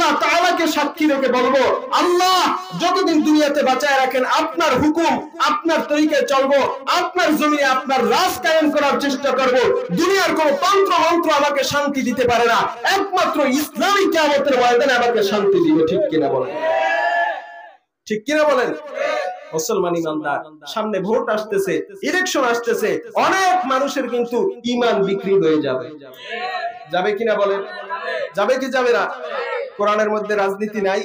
আল্লাহ তাআলাকে সাক্ষী রেখে বলবো, আল্লাহ যতদিন দুনিয়াতে বাঁচায় রাখেন আপনার হুকুম আপনার তরিকায় চলবো, আপনার জমিনে আপনার রাজ কায়েম করার চেষ্টা করব। দুনিয়ার কোন তন্ত্র মন্ত্র আমাকে শান্তি দিতে পারে না, একমাত্র ইসলামী কিয়ামতের ময়দানে আমাকে শান্তি দিবে। ঠিক কিনা বলেন? ঠিক কিনা বলেন? মুসলমান ইমানদার, সামনে ভোট আসতেছে, ইলেকশন আসতেছে, অনেক মানুষের কিন্তু ঈমান বিক্রি হয়ে যাবে। যাবে কিনা বলেন? যাবে কি যাবে না? কোরআনের মধ্যে রাজনীতি নাই?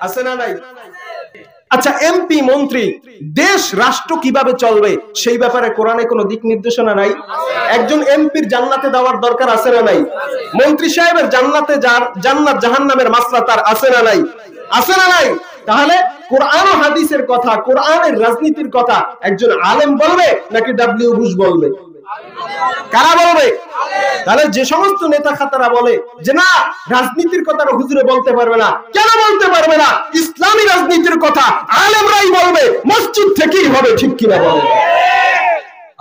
আছে না নাই? আচ্ছা, এমপি মন্ত্রী, দেশ রাষ্ট্র কিভাবে চলবে সেই ব্যাপারে কোরআনে কোনো দিক নির্দেশনা নাই? একজন এমপির জান্নাতে যাওয়ার দরকার আছে না নাই? মন্ত্রী সাহেবের জান্নাতে জান্নাত জাহান্নামের মাসলা তার আছে না নাই? আছে না নাই? তাহলে কোরআন ও হাদিসের কথা, কোরআনের রাজনীতির কথা একজন আলেম বলবে নাকি ডব্লিউ বুশ বলবে? কারা বলবে? তাহলে যে সমস্ত নেতা খাতারা বলে যে না রাজনীতির কথা হুজুরে বলতে পারবে না, কেন বলতে পারবে না? ইসলামী রাজনীতির কথা আলেমরাই বলবে, মসজিদ থেকেই হবে। ঠিক কিনা বলেন?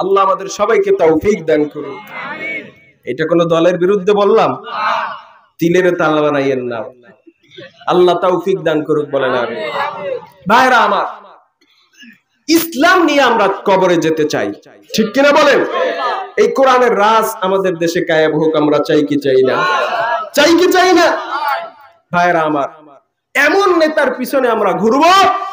আল্লাহ আমাদের সবাইকে তৌফিক দান করুন। এটা কোন দলের বিরুদ্ধে বললাম? তিলের তাল বানাইয়েন না। আল্লাহ তৌফিক দান করুক, বলেন আমিন। ভাইরা আমার, ইসলাম নিয়ে আমরা কবরে যেতে চাই, ঠিক কিনা বলেন? এই কোরআনের রাজ আমাদের দেশে কায়েম হোক, আমরা চাই কি চাই না? চাই কি চাই না? ভাইরা আমার, এমন নেতার পিছনে আমরা ঘুরবো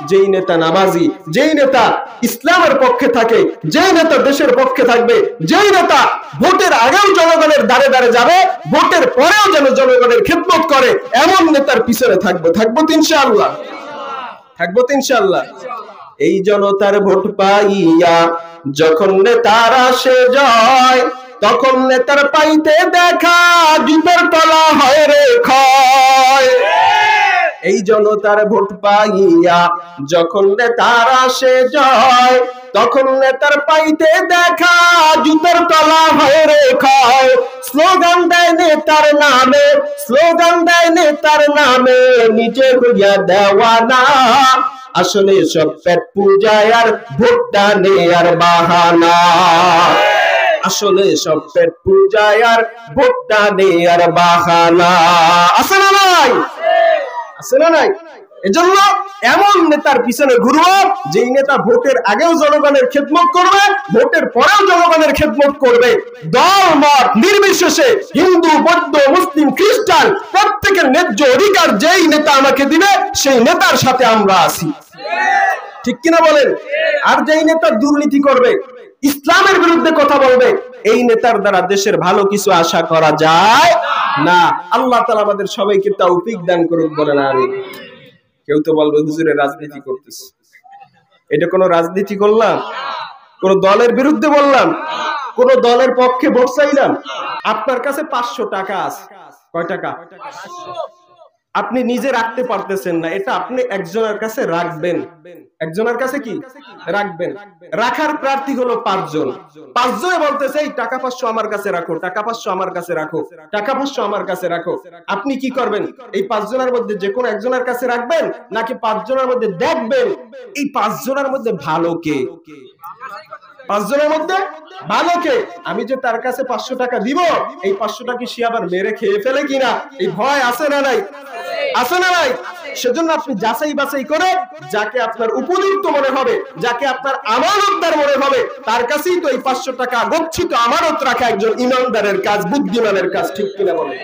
যেই নেতা নামাজি, যেই নেতা ইসলামের পক্ষে থাকে, যেই নেতা দেশের পক্ষে থাকবে, যেই নেতা ভোটের আগেও জনগণের দ্বারে দ্বারে যাবে, ভোটের পরেও যেন জনগণের খেদমত করে, এমন নেতার পিছনে থাকবো। থাকবো তো ইনশাআল্লাহ? থাকবো তো ইনশাআল্লাহ? এই জনতার ভোট পাইয়া যখন নেতার আসে জয়, তখন নেতার পাইতে দেখা জুতার তলা হয় রে ক্ষয়। এই জনতার ভোট পাইয়া যখন নেতার আসে জয়, তখন নেতার পাইতে দেখা জুতার তলা হয় রে ক্ষয়। স্লোগান দেয় নেতার নামে, স্লোগান দেয় নেতার নামে, নিজে হইয়া দেওয়ানা। আসলে সব পেট পূজায় আর ভোটটা নেয়ার বাহানা। আসলে সব পেট পূজায় আর ভোটটা নেয়ার বাহানা। আছে না নাই? আছে না নাই? এজন্য এমন নেতার পিছনে ঘুরবো যেই নেতা ভোটের আগেও জনগণের খেদমত করবে, ভোটের পরেও জনগণের খেদমত করবে। দল মত নির্বিশেষে হিন্দু, বৌদ্ধ, মুসলিম, খ্রিস্টান প্রত্যেকের ন্যায্য অধিকার যেই নেতা আমাকে দিবে সেই নেতার সাথে আমরা আছি। ঠিক কিনা বলেন? আর যেই নেতা দুর্নীতি করবে, ইসলামের বিরুদ্ধে কথা বলবে, এই নেতার দ্বারা দেশের ভালো কিছু আশা করা যায় না। আল্লাহ তাআলা আমাদের সবাইকে তৌফিক দান করুক, বলেন আমিন। কেউ তো বলবে হুজুরে রাজনীতি করতেছে। এটা কোন রাজনীতি করলাম? কোন দলের বিরুদ্ধে বললাম? কোন দলের পক্ষে ভোট চাইলাম? আপনার কাছে 500 টাকা আছে। কয় টাকা? আপনি নিজে রাখতে পারতেছেন না, এটা আপনি একজনের কাছে রাখবেন। একজনের কাছে কি রাখবেন? রাখার প্রার্থী হলো 5 জন। 5 জনে বলতেছে এই টাকা 500 আমার কাছে রাখো, টাকা 500 আমার কাছে রাখো, টাকা 500 আমার কাছে রাখো। আপনি কি করবেন? এই 5 জনের মধ্যে যে কোনো একজনের কাছে রাখবেন নাকি 5 জনের মধ্যে দেখবেন এই 5 জনের মধ্যে ভালো কে? 5 জনের মধ্যে ভালো কে? আমি যে তার কাছে 500 টাকা দিব, এই 500 টাকা সে আবার মেরে খেয়ে ফেলে কিনা, এই ভয় আছে না নাই? আছে না নাই? সেজন্য আপনি যাচাই বাছাই করে যাকে আপনার উপযুক্ত মনে হবে, যাকে আপনার আমানতদার মনে হবে, তার কাছেই তো এই 500 টাকা গচ্ছিত আমানত রাখা একজন ইমানদারের কাজ, বুদ্ধিমানের কাজ। ঠিক কিনা বলেন?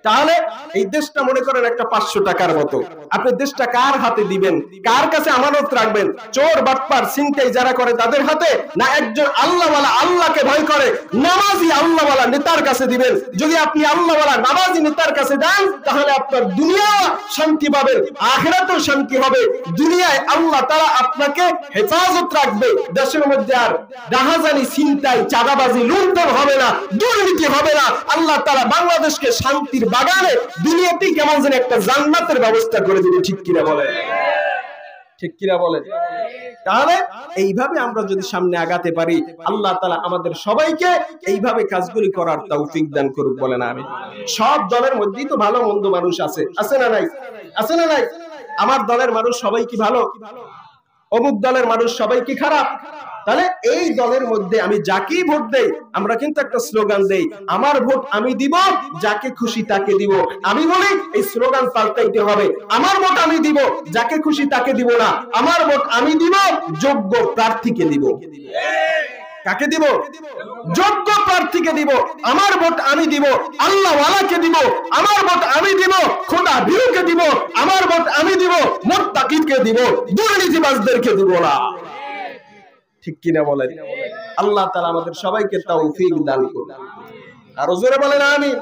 তাহলে এই দেশটা মনে করেন একটা 500 টাকার মতো। আপনি দেশটা কার হাতে দিবেন? কার কাছে আমানত রাখবেন? চোর, বাটপার, ছিনতাই যারা করে তাদের হাতে, না একজন আল্লাহওয়ালা, আল্লাহকে ভয় করে নামাজি আল্লাহওয়ালা নেতার কাছে দিবেন? যদি আপনি আল্লাহওয়ালা নামাজি নেতার কাছে দেন তাহলে আপনার দুনিয়া শান্তি পাবেন, আখিরাতেও শান্তি হবে। দুনিয়ায় আল্লাহ তাআলা আপনাকে হেফাজত রাখবে, দেশের মধ্যে আর রাহাজানি, ছিনতাই, চাঁদাবাজি, লুণ্ঠন হবে না, দুর্নীতি হবে না। আল্লাহ তাআলা বাংলাদেশকে শান্তির বাগানে, দুনিয়াতেই কেমন যেন একটা জান্নাতের ব্যবস্থা করে দিবে। ঠিক কিনা বলেন? ঠিক কিনা বলেন? তাহলে এইভাবে আমরা যদি সামনে আগাতে পারি, আল্লাহ তাআলা আমাদের সবাইকে এইভাবে কাজগুলি করার তৌফিক দান করুক, বলেন আমিন। সব দলের মধ্যেই তো ভালো মন্দ মানুষ আছে, আছে না নাই? আছে না নাই? আমার দলের মানুষ সবাই কি ভালো? অমুক দলের মানুষ সবাই কি খারাপ? তাহলে এই দলের মধ্যে আমি যাকেই ভোট দেই, আমরা কিন্তু একটা স্লোগান দেই, আমার ভোট আমি দিব, যাকে খুশি তাকে দিব। আমি বলি এই স্লোগান পাল্টাইতে হবে, আমার ভোট আমি দিব, যাকে খুশি তাকে দিব না, আমার ভোট আমি দিব, যোগ্য প্রার্থীকে দিব। কাকে দিব? যোগ্য প্রার্থীকে দিব। আমার ভোট আমি দিব, আল্লাহ ওয়ালাকে দিব। আমার ভোট আমি দিব, খোদা ভীরুকে দিব। আমার ভোট আমি দিব, মুত্তাকিকে দিব, দুর্নীতিবাজদেরকে দিব না। ঠিক কিনা বলেন? আল্লাহ তাআলা আমাদের সবাইকে তৌফিক দান করুন। আর জোরে বলেন আমিন।